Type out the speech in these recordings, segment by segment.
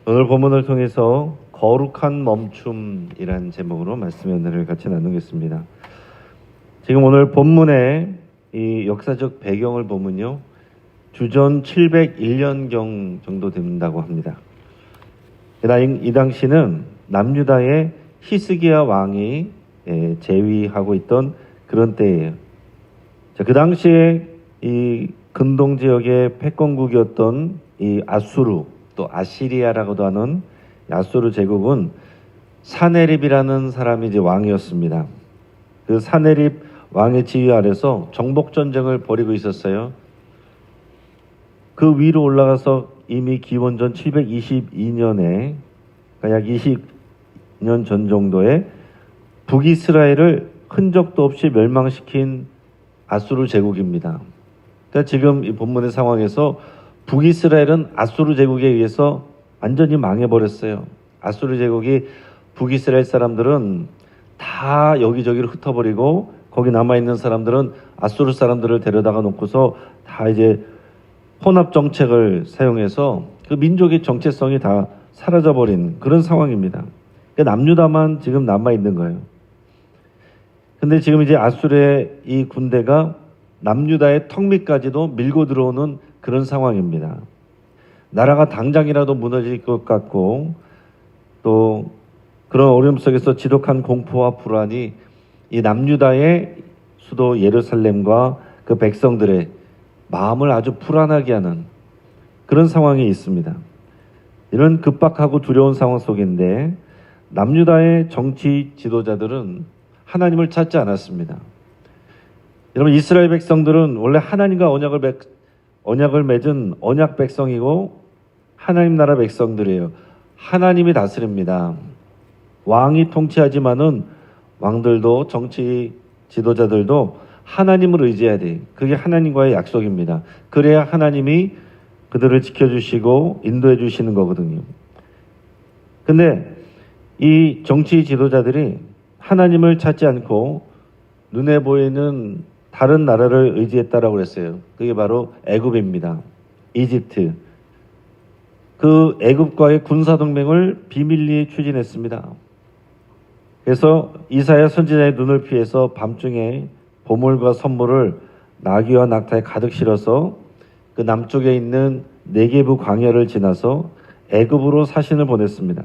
오늘 본문을 통해서 거룩한 멈춤이라는 제목으로 말씀의 은혜를 같이 나누겠습니다. 지금 오늘 본문의 이 역사적 배경을 보면요, 주전 701년경 정도 된다고 합니다. 이 당시는 남유다의 히스기야 왕이 재위하고 있던 그런 때예요. 그 당시에 이 근동 지역의 패권국이었던 이 아수르, 또 아시리아라고도 하는 아수르 제국은 사네립이라는 사람이 이제 왕이었습니다. 그 사네립 왕의 지휘 아래서 정복 전쟁을 벌이고 있었어요. 그 위로 올라가서 이미 기원전 722년에 약 20년 전 정도에 북이스라엘을 흔적도 없이 멸망시킨 아수르 제국입니다. 그러니까 지금 이 본문의 상황에서 북이스라엘은 아수르 제국에 의해서 완전히 망해버렸어요. 아수르 제국이 북이스라엘 사람들은 다 여기저기를 흩어버리고 거기 남아있는 사람들은 아수르 사람들을 데려다가 놓고서 다 이제 혼합 정책을 사용해서 그 민족의 정체성이 다 사라져버린 그런 상황입니다. 그러니까 남유다만 지금 남아있는 거예요. 근데 지금 이제 아수르의 이 군대가 남유다의 턱 밑까지도 밀고 들어오는 그런 상황입니다. 나라가 당장이라도 무너질 것 같고 또 그런 어려움 속에서 지독한 공포와 불안이 이 남유다의 수도 예루살렘과 그 백성들의 마음을 아주 불안하게 하는 그런 상황이 있습니다. 이런 급박하고 두려운 상황 속인데 남유다의 정치 지도자들은 하나님을 찾지 않았습니다. 여러분, 이스라엘 백성들은 원래 하나님과 언약을 맺은 언약 백성이고 하나님 나라 백성들이에요. 하나님이 다스립니다. 왕이 통치하지만은 왕들도 정치 지도자들도 하나님을 의지해야 돼. 그게 하나님과의 약속입니다. 그래야 하나님이 그들을 지켜주시고 인도해 주시는 거거든요. 근데 이 정치 지도자들이 하나님을 찾지 않고 눈에 보이는 다른 나라를 의지했다라고 그랬어요. 그게 바로 애굽입니다. 이집트. 그 애굽과의 군사동맹을 비밀리에 추진했습니다. 그래서 이사야 선지자의 눈을 피해서 밤중에 보물과 선물을 나귀와 낙타에 가득 실어서 그 남쪽에 있는 네게부 광야를 지나서 애굽으로 사신을 보냈습니다.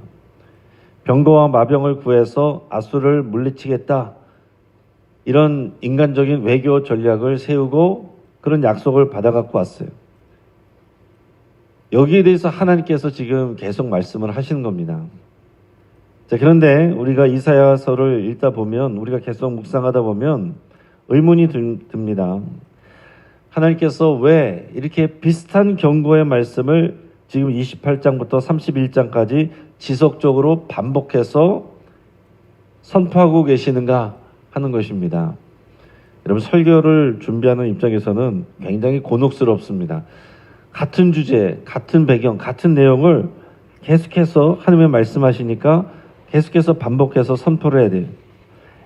병거와 마병을 구해서 아수르를 물리치겠다. 이런 인간적인 외교 전략을 세우고 그런 약속을 받아갖고 왔어요. 여기에 대해서 하나님께서 지금 계속 말씀을 하시는 겁니다. 자, 그런데 우리가 이사야서를 읽다 보면, 우리가 계속 묵상하다 보면 의문이 듭니다. 하나님께서 왜 이렇게 비슷한 경고의 말씀을 지금 28장부터 31장까지 지속적으로 반복해서 선포하고 계시는가 하는 것입니다. 여러분, 설교를 준비하는 입장에서는 굉장히 곤혹스럽습니다. 같은 주제, 같은 배경, 같은 내용을 계속해서 하나님의 말씀하시니까 계속해서 반복해서 선포를 해야 돼요.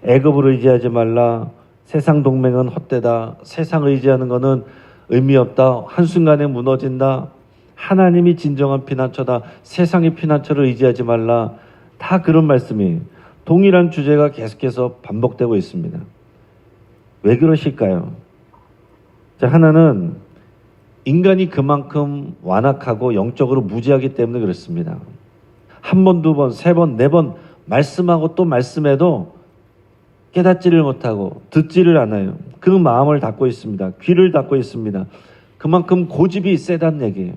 애굽을 의지하지 말라. 세상 동맹은 헛되다. 세상 의지하는 것은 의미 없다. 한순간에 무너진다. 하나님이 진정한 피난처다. 세상의 피난처를 의지하지 말라. 다 그런 말씀이 동일한 주제가 계속해서 반복되고 있습니다. 왜 그러실까요? 자, 하나는 인간이 그만큼 완악하고 영적으로 무지하기 때문에 그렇습니다. 한 번, 두 번, 세 번, 네 번 말씀하고 또 말씀해도 깨닫지를 못하고 듣지를 않아요. 그 마음을 닫고 있습니다. 귀를 닫고 있습니다. 그만큼 고집이 세다는 얘기예요.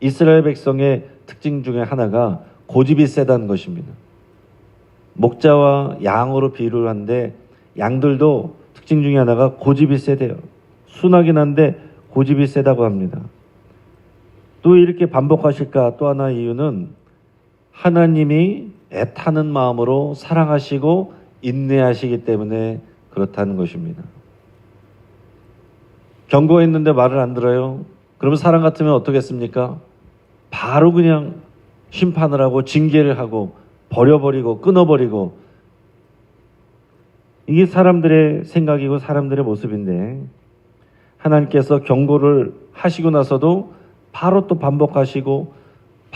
이스라엘 백성의 특징 중에 하나가 고집이 세다는 것입니다. 목자와 양으로 비유를 하는데 양들도 특징 중에 하나가 고집이 세대요. 순하긴 한데 고집이 세다고 합니다. 또 이렇게 반복하실까 또 하나의 이유는 하나님이 애타는 마음으로 사랑하시고 인내하시기 때문에 그렇다는 것입니다. 경고했는데 말을 안 들어요. 그러면 사람 같으면 어떻겠습니까? 바로 그냥 심판을 하고 징계를 하고 버려버리고 끊어버리고, 이게 사람들의 생각이고 사람들의 모습인데 하나님께서 경고를 하시고 나서도 바로 또 반복하시고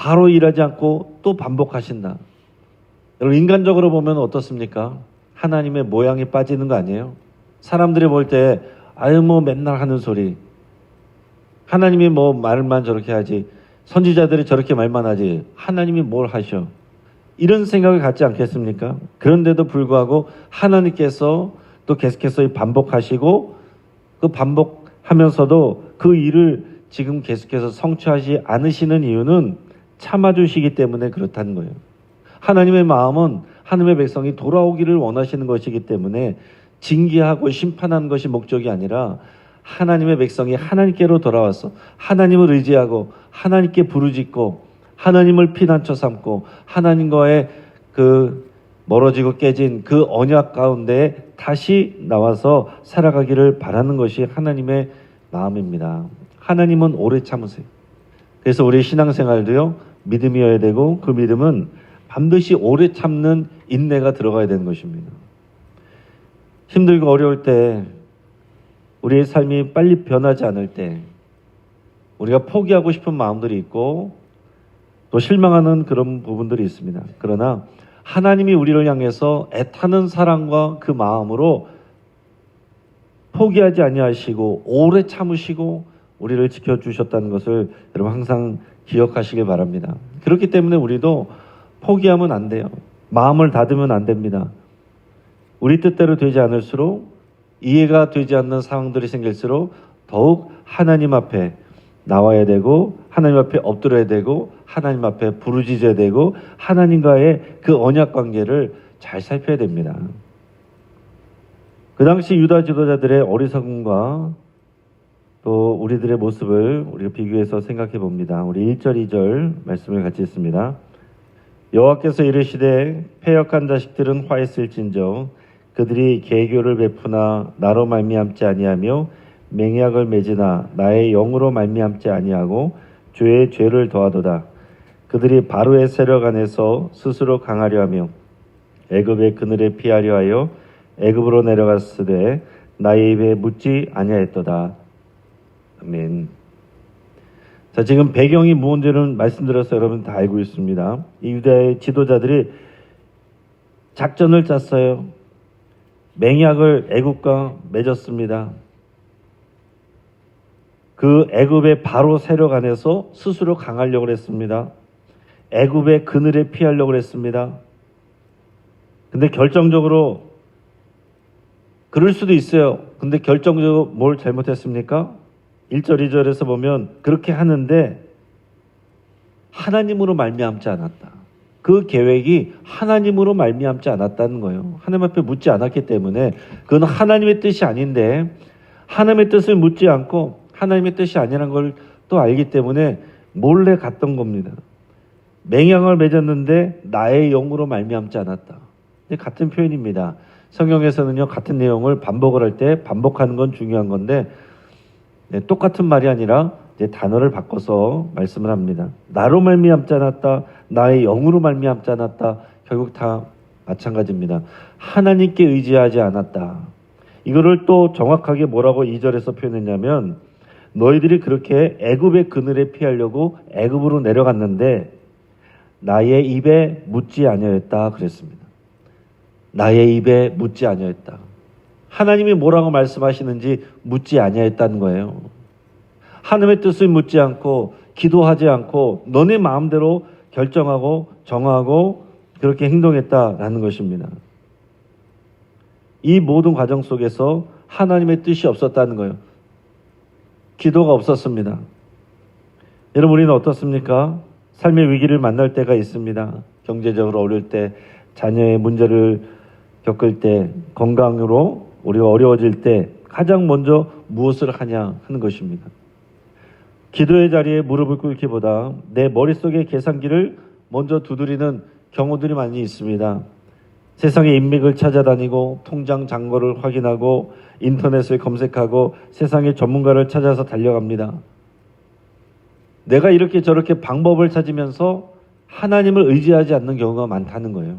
바로 일하지 않고 또 반복하신다. 여러분, 인간적으로 보면 어떻습니까? 하나님의 모양이 빠지는 거 아니에요? 사람들이 볼 때 아유 뭐 맨날 하는 소리, 하나님이 뭐 말만 저렇게 하지, 선지자들이 저렇게 말만 하지, 하나님이 뭘 하셔, 이런 생각을 갖지 않겠습니까? 그런데도 불구하고 하나님께서 또 계속해서 반복하시고, 그 반복하면서도 그 일을 지금 계속해서 성취하지 않으시는 이유는 참아주시기 때문에 그렇다는 거예요. 하나님의 마음은 하나님의 백성이 돌아오기를 원하시는 것이기 때문에 징계하고 심판하는 것이 목적이 아니라, 하나님의 백성이 하나님께로 돌아와서 하나님을 의지하고 하나님께 부르짖고 하나님을 피난처 삼고 하나님과의 그 멀어지고 깨진 그 언약 가운데 다시 나와서 살아가기를 바라는 것이 하나님의 마음입니다. 하나님은 오래 참으세요. 그래서 우리 신앙생활도요, 믿음이어야 되고, 그 믿음은 반드시 오래 참는 인내가 들어가야 되는 것입니다. 힘들고 어려울 때, 우리의 삶이 빨리 변하지 않을 때, 우리가 포기하고 싶은 마음들이 있고 또 실망하는 그런 부분들이 있습니다. 그러나 하나님이 우리를 향해서 애타는 사랑과 그 마음으로 포기하지 아니하시고 오래 참으시고 우리를 지켜주셨다는 것을 여러분 항상 기억하시길 바랍니다. 그렇기 때문에 우리도 포기하면 안 돼요. 마음을 닫으면 안 됩니다. 우리 뜻대로 되지 않을수록, 이해가 되지 않는 상황들이 생길수록 더욱 하나님 앞에 나와야 되고, 하나님 앞에 엎드려야 되고, 하나님 앞에 부르짖어야 되고, 하나님과의 그 언약 관계를 잘 살펴야 됩니다. 그 당시 유다 지도자들의 어리석음과 또 우리들의 모습을 우리가 비교해서 생각해 봅니다. 우리 1절 2절 말씀을 같이 읽습니다. 여호와께서 이르시되 패역한 자식들은 화했을진저 그들이 계교를 베푸나 나로 말미암지 아니하며 맹약을 맺으나 나의 영으로 말미암지 아니하고 죄에 죄를 더하도다. 그들이 바로의 세력 안에서 스스로 강하려 하며 애굽의 그늘에 피하려 하여 애굽으로 내려갔으되 나의 입에 묻지 아니하였도다. 아멘. 자, 지금 배경이 무언지는 말씀드려서 여러분 다 알고 있습니다. 이 유다의 지도자들이 작전을 짰어요. 맹약을 애굽과 맺었습니다. 그 애굽의 바로 세력 안에서 스스로 강하려고 했습니다. 애굽의 그늘에 피하려고 했습니다. 근데 결정적으로 그럴 수도 있어요. 근데 결정적으로 뭘 잘못했습니까? 1절 2절에서 보면 그렇게 하는데 하나님으로 말미암지 않았다. 그 계획이 하나님으로 말미암지 않았다는 거예요. 하나님 앞에 묻지 않았기 때문에, 그건 하나님의 뜻이 아닌데 하나님의 뜻을 묻지 않고 하나님의 뜻이 아니라는 걸 또 알기 때문에 몰래 갔던 겁니다. 맹약을 맺었는데 나의 영으로 말미암지 않았다. 같은 표현입니다. 성경에서는요, 같은 내용을 반복을 할 때 반복하는 건 중요한 건데, 똑같은 말이 아니라 이제 단어를 바꿔서 말씀을 합니다. 나로 말미암지 않았다, 나의 영으로 말미암지 않았다. 결국 다 마찬가지입니다. 하나님께 의지하지 않았다. 이거를 또 정확하게 뭐라고 2절에서 표현했냐면, 너희들이 그렇게 애굽의 그늘에 피하려고 애굽으로 내려갔는데 나의 입에 묻지 아니하였다 그랬습니다. 나의 입에 묻지 아니하였다. 하나님이 뭐라고 말씀하시는지 묻지 아니하였다는 거예요. 하나님의 뜻을 묻지 않고 기도하지 않고 너네 마음대로 결정하고 정하고 그렇게 행동했다라는 것입니다. 이 모든 과정 속에서 하나님의 뜻이 없었다는 거예요. 기도가 없었습니다. 여러분, 우리는 어떻습니까? 삶의 위기를 만날 때가 있습니다. 경제적으로 어려울 때, 자녀의 문제를 겪을 때, 건강으로 우리가 어려워질 때 가장 먼저 무엇을 하냐 하는 것입니다. 기도의 자리에 무릎을 꿇기보다 내 머릿속의 계산기를 먼저 두드리는 경우들이 많이 있습니다. 세상의 인맥을 찾아다니고 통장 잔고를 확인하고 인터넷을 검색하고 세상의 전문가를 찾아서 달려갑니다. 내가 이렇게 저렇게 방법을 찾으면서 하나님을 의지하지 않는 경우가 많다는 거예요.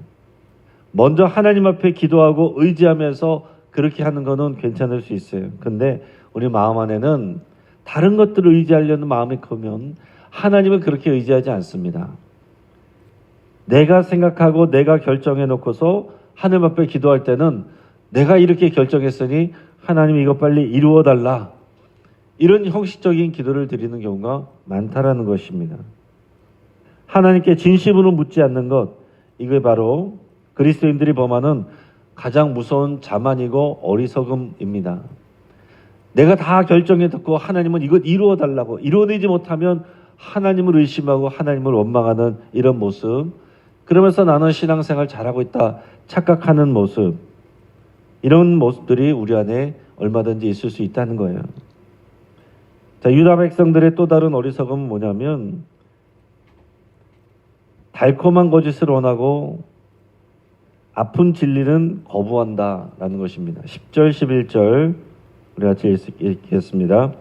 먼저 하나님 앞에 기도하고 의지하면서 그렇게 하는 거는 괜찮을 수 있어요. 근데 우리 마음 안에는 다른 것들을 의지하려는 마음이 크면 하나님은 그렇게 의지하지 않습니다. 내가 생각하고 내가 결정해 놓고서 하나님 앞에 기도할 때는 내가 이렇게 결정했으니 하나님 이것 빨리 이루어 달라. 이런 형식적인 기도를 드리는 경우가 많다라는 것입니다. 하나님께 진심으로 묻지 않는 것, 이게 바로 그리스도인들이 범하는 가장 무서운 자만이고 어리석음입니다. 내가 다 결정해 놓고 하나님은 이것 이루어 달라고, 이루어내지 못하면 하나님을 의심하고 하나님을 원망하는 이런 모습, 그러면서 나는 신앙생활 잘하고 있다 착각하는 모습, 이런 모습들이 우리 안에 얼마든지 있을 수 있다는 거예요. 자, 유다 백성들의 또 다른 어리석음은 뭐냐면 달콤한 거짓을 원하고 아픈 진리는 거부한다라는 것입니다. 10절 11절 우리 같이 읽겠습니다.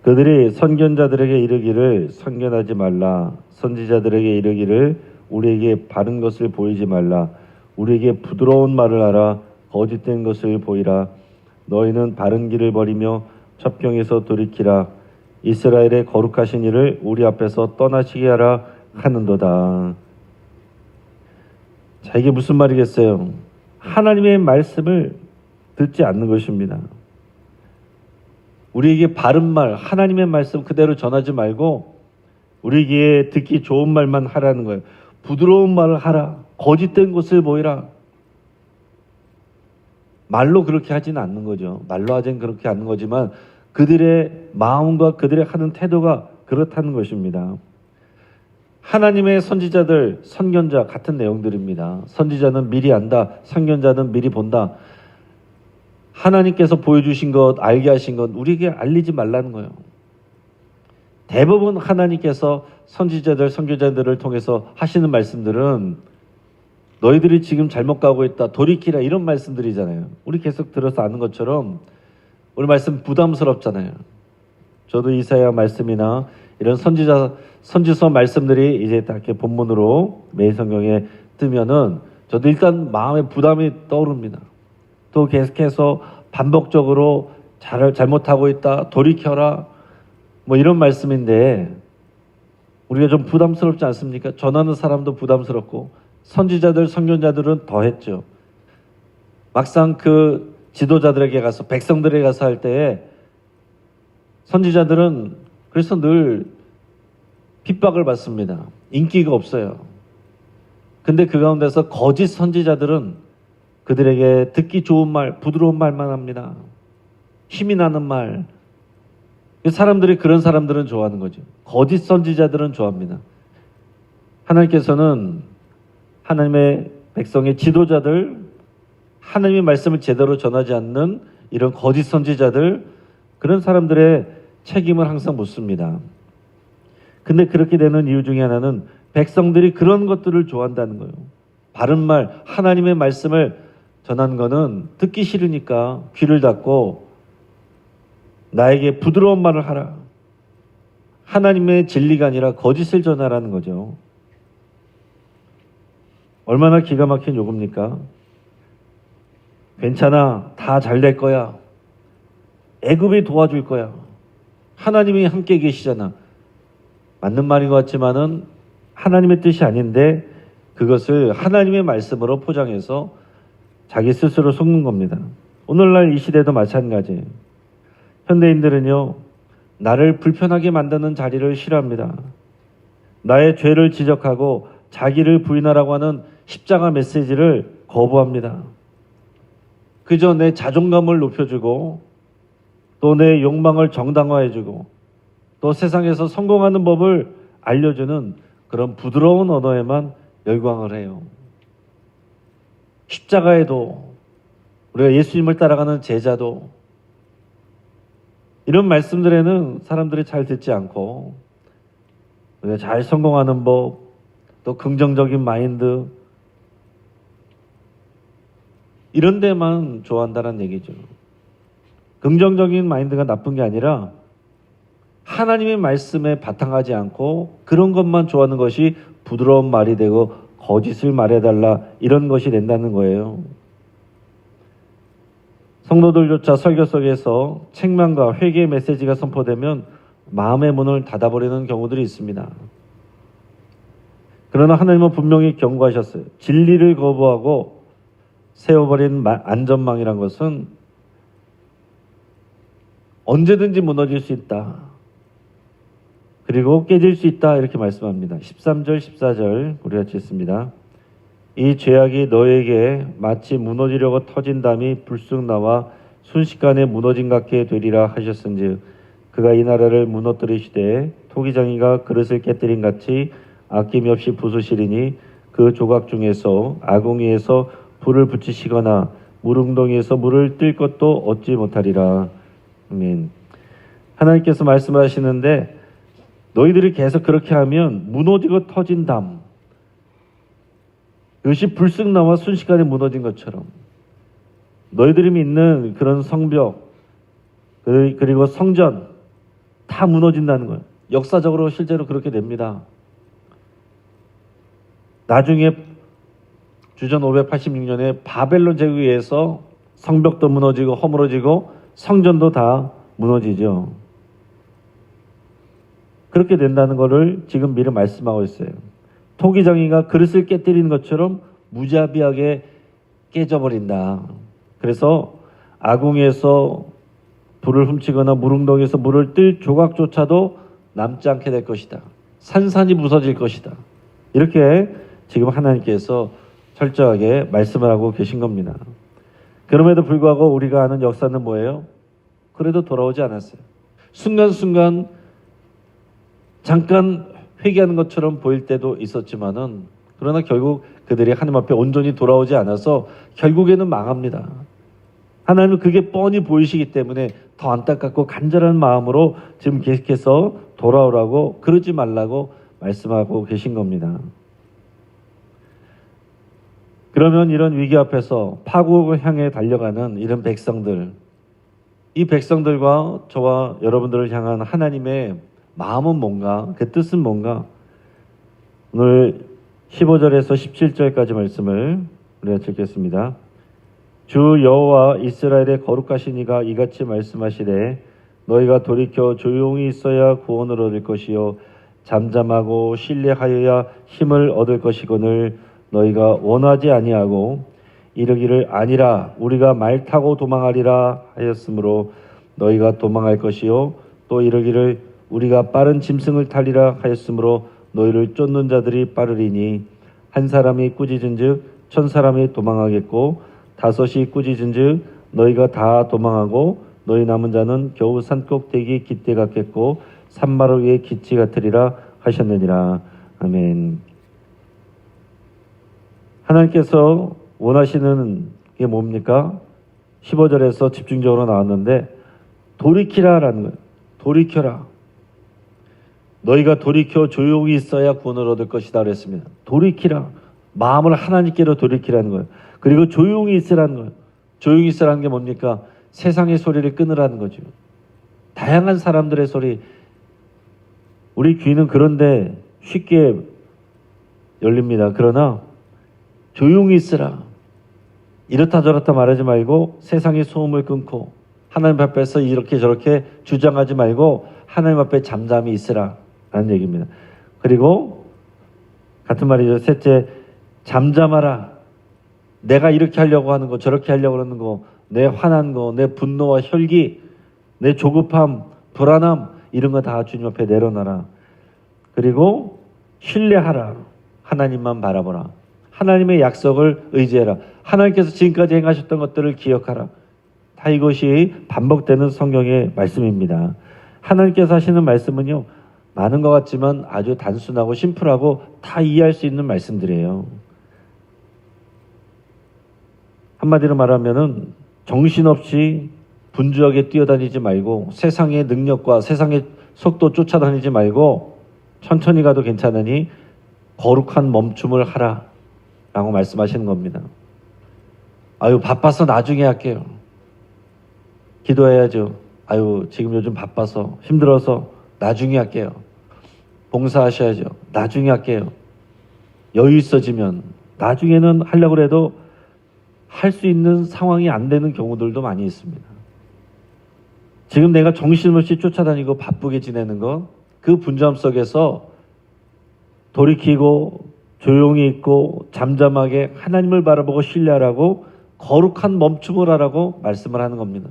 그들이 선견자들에게 이르기를 선견하지 말라. 선지자들에게 이르기를 우리에게 바른 것을 보이지 말라. 우리에게 부드러운 말을 하라. 거짓된 것을 보이라. 너희는 바른 길을 버리며 첩경에서 돌이키라. 이스라엘의 거룩하신 이를 우리 앞에서 떠나시게 하라 하는도다. 자, 이게 무슨 말이겠어요? 하나님의 말씀을 듣지 않는 것입니다. 우리에게 바른 말, 하나님의 말씀 그대로 전하지 말고 우리에게 듣기 좋은 말만 하라는 거예요. 부드러운 말을 하라. 거짓된 것을 보이라. 말로 그렇게 하지는 않는 거죠. 말로 하지는 그렇게 않는 거지만 그들의 마음과 그들의 하는 태도가 그렇다는 것입니다. 하나님의 선지자들, 선견자 같은 내용들입니다. 선지자는 미리 안다. 선견자는 미리 본다. 하나님께서 보여주신 것, 알게 하신 것 우리에게 알리지 말라는 거예요. 대부분 하나님께서 선지자들, 선교자들을 통해서 하시는 말씀들은 너희들이 지금 잘못 가고 있다, 돌이키라, 이런 말씀들이잖아요. 우리 계속 들어서 아는 것처럼 우리 말씀 부담스럽잖아요. 저도 이사야 말씀이나 이런 선지서 말씀들이 이제 다 이렇게 본문으로 매일 성경에 뜨면은 저도 일단 마음에 부담이 떠오릅니다. 또 계속해서 반복적으로 잘못하고 있다, 돌이켜라, 뭐 이런 말씀인데 우리가 좀 부담스럽지 않습니까? 전하는 사람도 부담스럽고 선지자들, 선견자들은 더 했죠. 막상 그 지도자들에게 가서, 백성들에게 가서 할 때에 선지자들은 그래서 늘 핍박을 받습니다. 인기가 없어요. 근데 그 가운데서 거짓 선지자들은 그들에게 듣기 좋은 말, 부드러운 말만 합니다. 힘이 나는 말. 사람들이 그런 사람들은 좋아하는 거죠. 거짓 선지자들은 좋아합니다. 하나님께서는 하나님의 백성의 지도자들, 하나님의 말씀을 제대로 전하지 않는 이런 거짓 선지자들, 그런 사람들의 책임을 항상 묻습니다. 근데 그렇게 되는 이유 중에 하나는 백성들이 그런 것들을 좋아한다는 거예요. 바른 말, 하나님의 말씀을 전하는 거는 듣기 싫으니까 귀를 닫고 나에게 부드러운 말을 하라. 하나님의 진리가 아니라 거짓을 전하라는 거죠. 얼마나 기가 막힌 요구입니까? 괜찮아, 다 잘 될 거야. 애굽이 도와줄 거야. 하나님이 함께 계시잖아. 맞는 말인 것 같지만은 하나님의 뜻이 아닌데 그것을 하나님의 말씀으로 포장해서 자기 스스로 속는 겁니다. 오늘날 이 시대도 마찬가지예요. 현대인들은요, 나를 불편하게 만드는 자리를 싫어합니다. 나의 죄를 지적하고 자기를 부인하라고 하는 십자가 메시지를 거부합니다. 그저 내 자존감을 높여주고 또 내 욕망을 정당화해주고 또 세상에서 성공하는 법을 알려주는 그런 부드러운 언어에만 열광을 해요. 십자가에도, 우리가 예수님을 따라가는 제자도 이런 말씀들에는 사람들이 잘 듣지 않고 우리가 잘 성공하는 법, 또 긍정적인 마인드, 이런 데만 좋아한다는 얘기죠. 긍정적인 마인드가 나쁜 게 아니라 하나님의 말씀에 바탕하지 않고 그런 것만 좋아하는 것이 부드러운 말이 되고 거짓을 말해달라, 이런 것이 된다는 거예요. 성도들조차 설교 속에서 책망과 회개의 메시지가 선포되면 마음의 문을 닫아버리는 경우들이 있습니다. 그러나 하나님은 분명히 경고하셨어요. 진리를 거부하고 세워버린 안전망이란 것은 언제든지 무너질 수 있다. 그리고 깨질 수 있다. 이렇게 말씀합니다. 13절, 14절 우리 같이 읽습니다. 이 죄악이 너에게 마치 무너지려고 터진 담이 불쑥 나와 순식간에 무너진 같게 되리라 하셨은즉 그가 이 나라를 무너뜨리시되 토기장이가 그릇을 깨뜨린 같이 아낌이 없이 부수시리니 그 조각 중에서 아궁이에서 불을 붙이시거나 물웅덩이에서 물을 뜰 것도 얻지 못하리라. 아멘. 하나님께서 말씀하시는데 너희들이 계속 그렇게 하면 무너지고 터진 담, 그것이 불쑥 나와 순식간에 무너진 것처럼 너희들이 믿는 그런 성벽 그리고 성전 다 무너진다는 거예요. 역사적으로 실제로 그렇게 됩니다. 나중에 주전 586년에 바벨론 제국에 의해서 성벽도 무너지고 허물어지고 성전도 다 무너지죠. 그렇게 된다는 것을 지금 미리 말씀하고 있어요. 토기장이가 그릇을 깨뜨리는 것처럼 무자비하게 깨져버린다. 그래서 아궁이에서 불을 훔치거나 물웅덩이에서 물을 뜰 조각조차도 남지 않게 될 것이다. 산산이 부서질 것이다. 이렇게 지금 하나님께서 철저하게 말씀을 하고 계신 겁니다. 그럼에도 불구하고 우리가 아는 역사는 뭐예요? 그래도 돌아오지 않았어요. 순간순간 잠깐 회개하는 것처럼 보일 때도 있었지만은 그러나 결국 그들이 하나님 앞에 온전히 돌아오지 않아서 결국에는 망합니다. 하나님은 그게 뻔히 보이시기 때문에 더 안타깝고 간절한 마음으로 지금 계속해서 돌아오라고 그러지 말라고 말씀하고 계신 겁니다. 그러면 이런 위기 앞에서 파국을 향해 달려가는 이런 백성들, 이 백성들과 저와 여러분들을 향한 하나님의 마음은 뭔가, 그 뜻은 뭔가, 오늘 15절에서 17절까지 말씀을 우리가 읽겠습니다. 주 여호와 이스라엘의 거룩하신 이가 이같이 말씀하시되 너희가 돌이켜 조용히 있어야 구원을 얻을 것이요 잠잠하고 신뢰하여야 힘을 얻을 것이거늘 너희가 원하지 아니하고 이르기를 아니라 우리가 말 타고 도망하리라 하였으므로 너희가 도망할 것이요 또 이르기를 우리가 빠른 짐승을 타리라 하였으므로 너희를 쫓는 자들이 빠르리니 한 사람이 꾸짖은즉 천 사람이 도망하겠고 다섯이 꾸짖은즉 너희가 다 도망하고 너희 남은 자는 겨우 산꼭대기 깃대 같겠고 산마루 위에 기치 같으리라 하셨느니라. 아멘. 하나님께서 원하시는 게 뭡니까? 15절에서 집중적으로 나왔는데 돌이키라라는 거예요. 돌이켜라. 너희가 돌이켜 조용히 있어야 구원을 얻을 것이다 그랬습니다. 돌이키라. 마음을 하나님께로 돌이키라는 거예요. 그리고 조용히 있으라는 거예요. 조용히 있으라는 게 뭡니까? 세상의 소리를 끊으라는 거죠. 다양한 사람들의 소리. 우리 귀는 그런데 쉽게 열립니다. 그러나 조용히 있으라. 이렇다 저렇다 말하지 말고 세상의 소음을 끊고 하나님 앞에서 이렇게 저렇게 주장하지 말고 하나님 앞에 잠잠히 있으라 라는 얘기입니다. 그리고 같은 말이죠. 셋째, 잠잠하라. 내가 이렇게 하려고 하는 거 저렇게 하려고 하는 거 내 화난 거 내 분노와 혈기 내 조급함 불안함 이런 거 다 주님 앞에 내려놔라. 그리고 신뢰하라. 하나님만 바라보라. 하나님의 약속을 의지해라. 하나님께서 지금까지 행하셨던 것들을 기억하라. 다 이것이 반복되는 성경의 말씀입니다. 하나님께서 하시는 말씀은요, 많은 것 같지만 아주 단순하고 심플하고 다 이해할 수 있는 말씀들이에요. 한마디로 말하면은 정신없이 분주하게 뛰어다니지 말고 세상의 능력과 세상의 속도 쫓아다니지 말고 천천히 가도 괜찮으니 거룩한 멈춤을 하라 라고 말씀하시는 겁니다. 아유 바빠서 나중에 할게요. 기도해야죠. 아유 지금 요즘 바빠서 힘들어서 나중에 할게요. 봉사하셔야죠. 나중에 할게요. 여유 있어지면 나중에는 하려고 해도 할 수 있는 상황이 안 되는 경우들도 많이 있습니다. 지금 내가 정신없이 쫓아다니고 바쁘게 지내는 것, 그 분주함 속에서 돌이키고 조용히 있고 잠잠하게 하나님을 바라보고 신뢰하라고 거룩한 멈춤을 하라고 말씀을 하는 겁니다.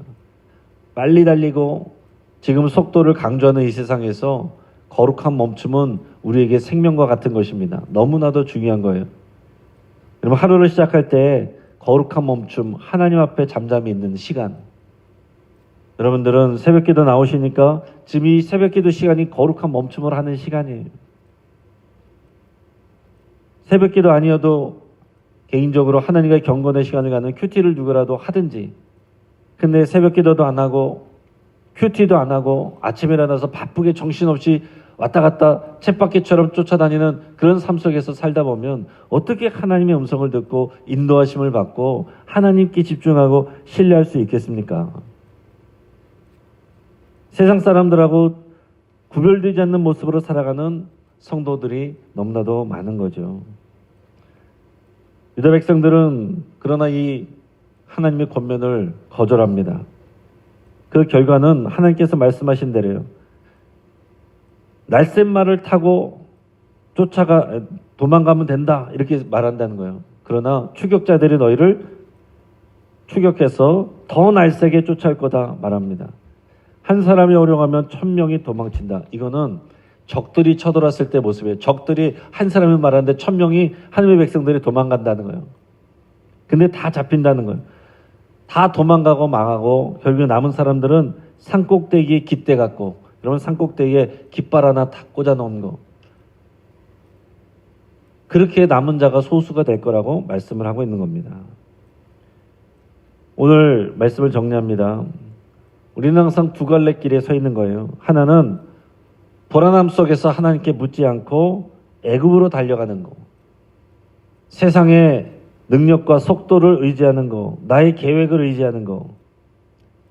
빨리 달리고 지금 속도를 강조하는 이 세상에서 거룩한 멈춤은 우리에게 생명과 같은 것입니다. 너무나도 중요한 거예요. 여러분, 하루를 시작할 때 거룩한 멈춤, 하나님 앞에 잠잠히 있는 시간. 여러분들은 새벽기도 나오시니까 지금 이 새벽기도 시간이 거룩한 멈춤을 하는 시간이에요. 새벽기도 아니어도 개인적으로 하나님과의 경건의 시간을 갖는 큐티를 누구라도 하든지, 근데 새벽기도도 안 하고 큐티도 안 하고 아침에 일어나서 바쁘게 정신없이 왔다 갔다 쳇바퀴처럼 쫓아다니는 그런 삶 속에서 살다 보면 어떻게 하나님의 음성을 듣고 인도하심을 받고 하나님께 집중하고 신뢰할 수 있겠습니까? 세상 사람들하고 구별되지 않는 모습으로 살아가는 성도들이 너무나도 많은 거죠. 유다 백성들은 그러나 이 하나님의 권면을 거절합니다. 그 결과는 하나님께서 말씀하신 대로요. 날쌘말을 타고 도망가면 된다 이렇게 말한다는 거예요. 그러나 추격자들이 너희를 추격해서 더 날쌔게 쫓아올 거다 말합니다. 한 사람이 어려워하면 1000명이 도망친다. 이거는 적들이 쳐들어왔을 때 모습이에요. 적들이 한 사람이 말하는데 1000명이 하나님의 백성들이 도망간다는 거예요. 근데 다 잡힌다는 거예요. 다 도망가고 망하고 결국에 남은 사람들은 산꼭대기에 깃대 갖고, 여러분 산꼭대기에 깃발 하나 다 꽂아 놓은 거, 그렇게 남은 자가 소수가 될 거라고 말씀을 하고 있는 겁니다. 오늘 말씀을 정리합니다. 우리는 항상 두 갈래 길에 서 있는 거예요. 하나는 불안함 속에서 하나님께 묻지 않고 애굽으로 달려가는 거, 세상의 능력과 속도를 의지하는 거, 나의 계획을 의지하는 거,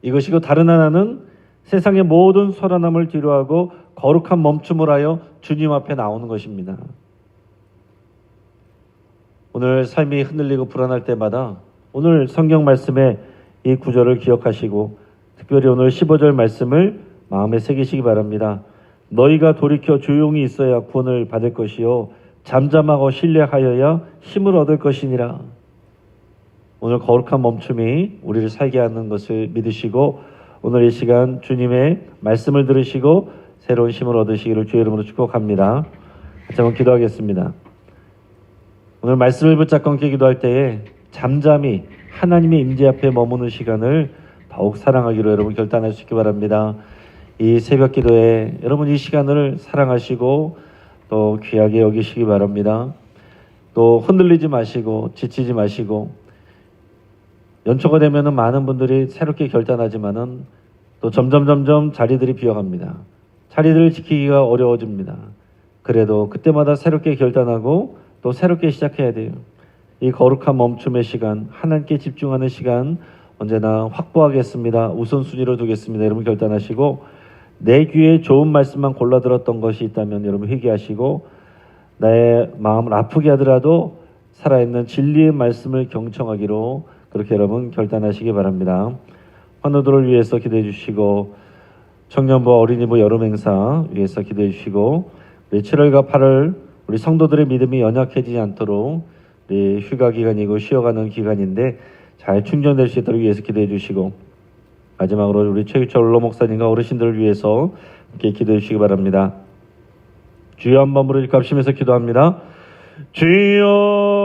이것이고 다른 하나는 세상의 모든 소란함을 뒤로하고 거룩한 멈춤을 하여 주님 앞에 나오는 것입니다. 오늘 삶이 흔들리고 불안할 때마다 오늘 성경 말씀의 이 구절을 기억하시고 특별히 오늘 15절 말씀을 마음에 새기시기 바랍니다. 너희가 돌이켜 조용히 있어야 구원을 받을 것이요 잠잠하고 신뢰하여야 힘을 얻을 것이니라. 오늘 거룩한 멈춤이 우리를 살게 하는 것을 믿으시고 오늘 이 시간 주님의 말씀을 들으시고 새로운 힘을 얻으시기를 주의 이름으로 축복합니다. 같이 한번 기도하겠습니다. 오늘 말씀을 붙잡고 함께 기도할 때에 잠잠히 하나님의 임재 앞에 머무는 시간을 더욱 사랑하기로 여러분 결단할 수 있기 바랍니다. 이 새벽 기도에 여러분 이 시간을 사랑하시고 또 귀하게 여기시기 바랍니다. 또 흔들리지 마시고 지치지 마시고, 연초가 되면은 많은 분들이 새롭게 결단하지만은 또 점점 자리들이 비어갑니다. 자리들을 지키기가 어려워집니다. 그래도 그때마다 새롭게 결단하고 또 새롭게 시작해야 돼요. 이 거룩한 멈춤의 시간, 하나님께 집중하는 시간 언제나 확보하겠습니다. 우선순위로 두겠습니다. 여러분 결단하시고, 내 귀에 좋은 말씀만 골라 들었던 것이 있다면 여러분 회개하시고, 나의 마음을 아프게 하더라도 살아있는 진리의 말씀을 경청하기로 그렇게 여러분 결단하시기 바랍니다. 환우들을 위해서 기도해 주시고, 청년부와 어린이부 여름 행사 위해서 기도해 주시고, 우리 7월과 8월 우리 성도들의 믿음이 연약해지지 않도록 우리 휴가 기간이고 쉬어가는 기간인데 잘 충전될 수 있도록 위해서 기도해 주시고, 마지막으로 우리 최규철 올로 목사님과 어르신들을 위해서 함께 기도해 주시기 바랍니다. 주여 한 번으로 일값이면서 기도합니다. 주여